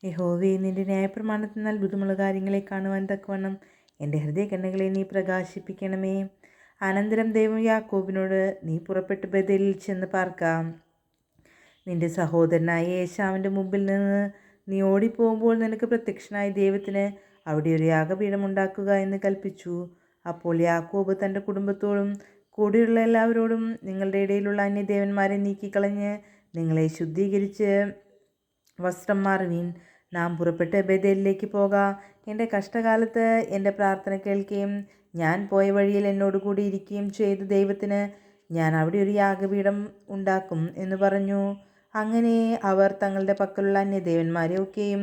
യഹോവേ, നിന്റെ ന്യായപ്രമാണത്തിൽ അത്ഭുതമുള്ള കാര്യങ്ങളെ കാണുവാൻ തക്കവണ്ണം എൻ്റെ ഹൃദയകണ്ണുകളെ നീ പ്രകാശിപ്പിക്കണമേ. അനന്തരം ദൈവം യാക്കോബിനോട്, നീ പുറപ്പെട്ട് ബേഥേലിൽ ചെന്ന് പാർക്കാം. നിന്റെ സഹോദരനായ ഏശാവിൻ്റെ മുമ്പിൽ നിന്ന് നീ ഓടിപ്പോകുമ്പോൾ നിനക്ക് പ്രത്യക്ഷനായ ദൈവത്തിന് അവിടെ ഒരു യാഗപീഠം ഉണ്ടാക്കുക എന്ന് കൽപ്പിച്ചു. അപ്പോൾ യാക്കോബ് തൻ്റെ കുടുംബത്തോടും കൂടെയുള്ള എല്ലാവരോടും, നിങ്ങളുടെ ഇടയിലുള്ള അന്യദേവന്മാരെ നീക്കിക്കളഞ്ഞ് നിങ്ങളെ ശുദ്ധീകരിച്ച് വസ്ത്രം മാറുവീൻ. നാം പുറപ്പെട്ട് ബേഥേലിലേക്ക് പോകാം. എൻ്റെ കഷ്ടകാലത്ത് എൻ്റെ പ്രാർത്ഥന കേൾക്കുകയും ഞാൻ പോയ വഴിയിൽ എന്നോടുകൂടി ഇരിക്കുകയും ചെയ്ത ദൈവത്തിന് ഞാൻ അവിടെ ഒരു യാഗപീഠം ഉണ്ടാക്കും എന്ന് പറഞ്ഞു. അങ്ങനെ അവർ തങ്ങളുടെ പക്കലുള്ള അന്യദേവന്മാരെ ഒക്കെയും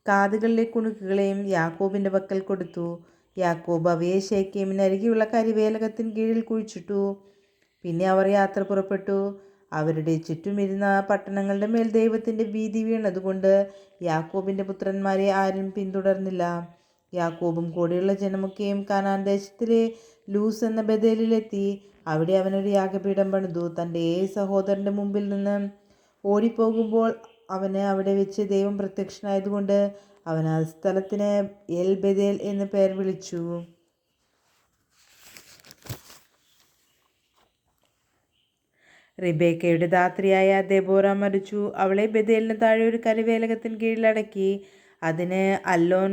കാതുകളിലെ കുണുക്കുകളെയും യാക്കോബിൻ്റെ പക്കൽ കൊടുത്തു. യാക്കോബ് അവയെ ശെഖേമിനരികെയുള്ള കരിവേലകത്തിന് കീഴിൽ കുഴിച്ചിട്ടു. പിന്നെ അവർ യാത്ര പുറപ്പെട്ടു. അവരുടെ ചുറ്റുമിരുന്ന പട്ടണങ്ങളുടെ മേൽ ദൈവത്തിൻ്റെ ഭീതി വീണതുകൊണ്ട് യാക്കോബിൻ്റെ പുത്രന്മാരെ ആരും പിന്തുടർന്നില്ല. യാക്കോബും കൂടെയുള്ള ജനമൊക്കെയും കാനാൻ ദേശത്തിലെ ലൂസ് എന്ന ബേഥേലിലെത്തി. അവിടെ അവനൊരു യാഗപീഠം പണിതു. തൻ്റെ സഹോദരൻ്റെ മുമ്പിൽ നിന്ന് ഓടിപ്പോകുമ്പോൾ അവന് അവിടെ വെച്ച് ദൈവം പ്രത്യക്ഷനായതുകൊണ്ട് അവൻ ആ സ്ഥലത്തിന് എൽ ബേഥേൽ എന്ന് പേർ വിളിച്ചു. റിബേക്കയുടെ ധാത്രിയായ ദെബോറ മരിച്ചു. അവളെ ബേഥേലിന് താഴെ ഒരു കരവേലകത്തിന് കീഴിലടക്കി. അതിന് അല്ലോൻ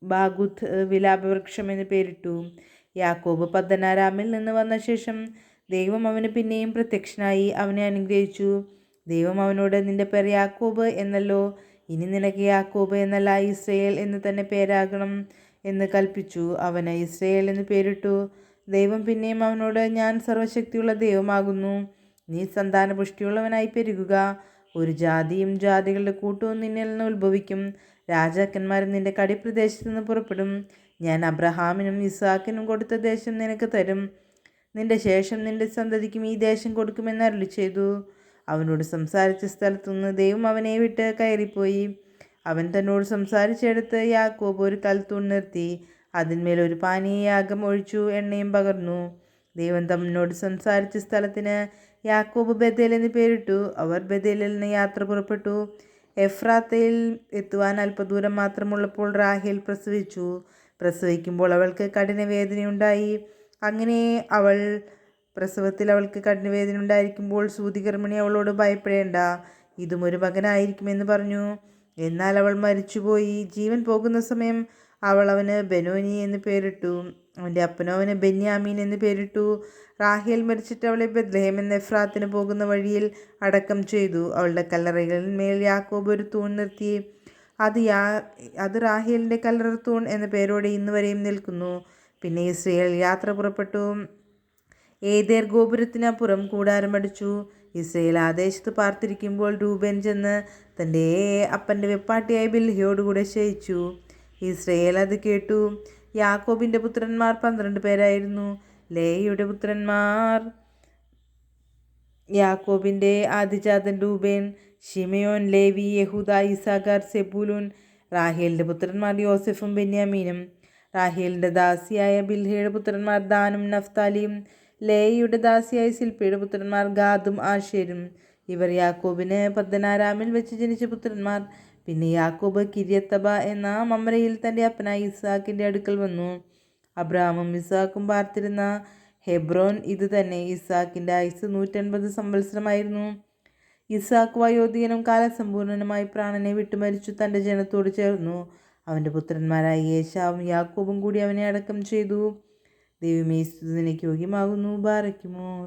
ബാഗുത്ത് വിലാപവൃക്ഷം എന്ന് പേരിട്ടു. യാക്കോബ് പദ്ദൻഅരാമിൽ നിന്ന് വന്ന ശേഷം ദൈവം അവന് പിന്നെയും പ്രത്യക്ഷനായി അവനെ അനുഗ്രഹിച്ചു. ദൈവം അവനോട്, നിന്റെ പേർ യാക്കോബ് എന്നല്ലോ, ഇനി നിനക്ക് യാക്കോബ് എന്നല്ല ഇസ്രയേൽ എന്ന് തന്നെ പേരാകണം എന്ന് കൽപ്പിച്ചു. അവന് ഇസ്രയേൽ എന്ന് പേരിട്ടു. ദൈവം പിന്നെയും അവനോട്, ഞാൻ സർവശക്തിയുള്ള ദൈവമാകുന്നു. നീ സന്താനപുഷ്ടിയുള്ളവനായി പെരുകുക. ഒരു ജാതിയും ജാതികളുടെ കൂട്ടവും നിന്നിൽ നിന്ന് ഉത്ഭവിക്കും. രാജാക്കന്മാരും നിന്റെ കടിപ്രദേശത്ത് നിന്ന് പുറപ്പെടും. ഞാൻ അബ്രഹാമിനും ഇസ്ഹാക്കിനും കൊടുത്ത ദേശം നിനക്ക് തരും. നിന്റെ ശേഷം നിന്റെ സന്തതിക്കും ഈ ദേശം കൊടുക്കുമെന്ന് അരുളി ചെയ്തു. അവനോട് സംസാരിച്ച സ്ഥലത്തുനിന്ന് ദൈവം അവനെ വിട്ട് കയറിപ്പോയി. അവൻ തന്നോട് സംസാരിച്ചെടുത്ത് യാക്കോബ് ഒരു കൽത്തൂൺ നിർത്തി. അതിന്മേൽ ഒരു പാനീയയാഗം ഒഴിച്ചു എണ്ണയും പകർന്നു. ദൈവം തന്നോട് സംസാരിച്ച സ്ഥലത്തിന് യാക്കോബ് ബേഥേൽ എന്ന് പേരിട്ടു. അവർ ബേഥേലിൽ നിന്ന് യാത്ര പുറപ്പെട്ടു. എഫ്രാത്തയിൽ എത്തുവാൻ അല്പദൂരം മാത്രമുള്ളപ്പോൾ റാഹേൽ പ്രസവിച്ചു. പ്രസവിക്കുമ്പോൾ അവൾക്ക് കഠിനവേദനയുണ്ടായി. അങ്ങനെ പ്രസവത്തിൽ അവൾക്ക് കഠിനവേദന ഉണ്ടായിരിക്കുമ്പോൾ സൂതികർമ്മിണി അവളോട്, ഭയപ്പെടേണ്ട, ഇതും ഒരു മകനായിരിക്കുമെന്ന് പറഞ്ഞു. എന്നാൽ അവൾ മരിച്ചുപോയി. ജീവൻ പോകുന്ന സമയം അവൾ അവന് ബെനോനി എന്ന് പേരിട്ടു. അവൻ്റെ അപ്പനോ അവന് ബെന്യാമീൻ എന്ന് പേരിട്ടു. റാഹേൽ മരിച്ചിട്ട് അവളെ ബെത്ലഹേം എന്ന എഫ്രാത്തിന് പോകുന്ന വഴിയിൽ അടക്കം ചെയ്തു. അവളുടെ കല്ലറകളിന്മേൽ യാക്കോബ് ഒരു തൂൺ നിർത്തി. അത് റാഹേലിൻ്റെ കല്ലറ തൂൺ എന്ന പേരോടെ ഇന്നുവരെയും നിൽക്കുന്നു. പിന്നെ ഇസ്രയേൽ യാത്ര പുറപ്പെട്ടു. ഏദേർ ഗോപുരത്തിനപ്പുറം കൂടാരമടിച്ചു. ഇസ്രയേൽ ആ ദേശത്ത് പാർത്തിരിക്കുമ്പോൾ രൂബേൻ ചെന്ന് തൻ്റെ അപ്പൻ്റെ വെപ്പാട്ടിയായ ബിൽഹയോടുകൂടെ ശയിച്ചു. ഇസ്രയേൽ അത് കേട്ടു. യാക്കോബിൻ്റെ പുത്രന്മാർ 12 പേരായിരുന്നു. ലേയയുടെ പുത്രന്മാർ യാക്കോബിൻ്റെ ആദിജാതൻ രൂബേൻ, ശിമയോൻ, ലേവി, യഹൂദ, ഇസാഖാർ, സെബൂലൂൻ. റാഹേലിൻ്റെ പുത്രന്മാർ യോസെഫും ബെന്യാമീനും. റാഹേലിൻ്റെ ദാസിയായ ബിൽഹയുടെ പുത്രന്മാർ ദാനും നഫ്താലിയും. ലേയയുടെ ദാസിയായ സിൽപ്പയുടെ പുത്രന്മാർ ഗാദും ആശേരും. ഇവർ യാക്കോബിന് പദ്ദൻഅരാമിൽ വെച്ച് ജനിച്ച പുത്രന്മാർ. പിന്നെ യാക്കോബ് കിര്യത്തബ എന്ന മമ്രയിൽ തൻ്റെ അപ്പനായ ഇസ്ഹാക്കിൻ്റെ അടുക്കൽ വന്നു. അബ്രഹാമും ഇസ്ഹാക്കും പാർത്തിരുന്ന ഹെബ്രോൻ ഇത് തന്നെ. ഇസ്ഹാക്കിൻ്റെ ആയുസ് 180 സംവത്സരമായിരുന്നു. ഇസ്ഹാക്ക് വയോധികനും കാലസമ്പൂർണനുമായി പ്രാണനെ വിട്ടുമരിച്ചു തൻ്റെ ജനത്തോട് ചേർന്നു. അവൻ്റെ പുത്രന്മാരായ ഏശാവും യാക്കോബും കൂടി അവനെ അടക്കം ചെയ്തു. ദൈവമേ, സ്തുതി നിനക്ക് യോഗ്യമാകുന്നു. ബാറയ്ക്കുമോർ.